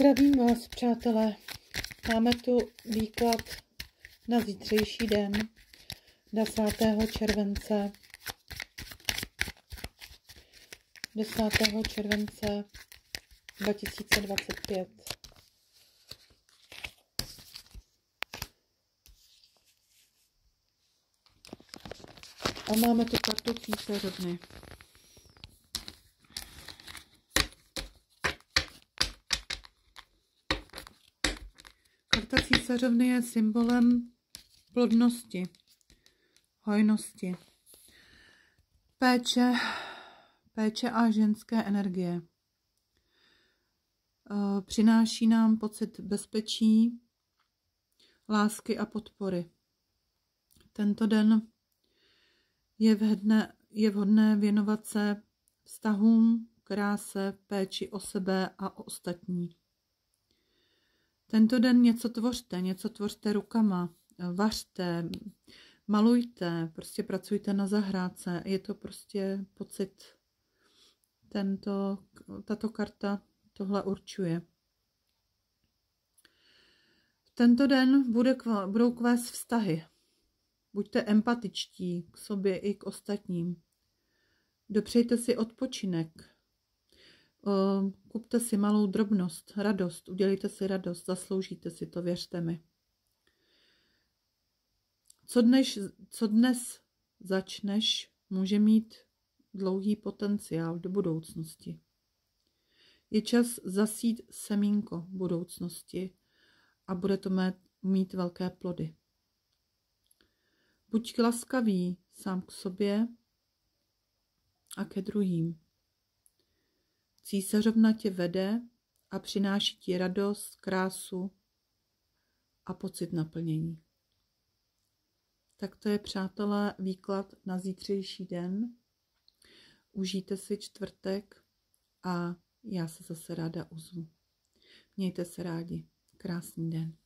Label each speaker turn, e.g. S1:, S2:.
S1: Zdravím vás, přátelé. Máme tu výklad na zítřejší den, 10. července. 10. července 2025. A máme tu kartu císařovny. Karta císařovny je symbolem plodnosti, hojnosti, péče a ženské energie. Přináší nám pocit bezpečí, lásky a podpory. Tento den je vhodné věnovat se vztahům, kráse, péči o sebe a o ostatní. Tento den něco tvořte rukama, vařte, malujte, prostě pracujte na zahrádce. Je to prostě pocit, tato karta tohle určuje. V tento den budou k vás vztahy. Buďte empatičtí k sobě i k ostatním. Dopřejte si odpočinek. Kupte si malou drobnost, radost, udělejte si radost, zasloužíte si to, věřte mi. Co dnes začneš, může mít dlouhý potenciál do budoucnosti. Je čas zasít semínko budoucnosti a bude to mít velké plody. Buď laskavý sám k sobě a ke druhým. Císařovna tě vede a přináší ti radost, krásu a pocit naplnění. Tak to je, přátelé, výklad na zítřejší den. Užijte si čtvrtek a já se zase ráda ozvu. Mějte se rádi. Krásný den.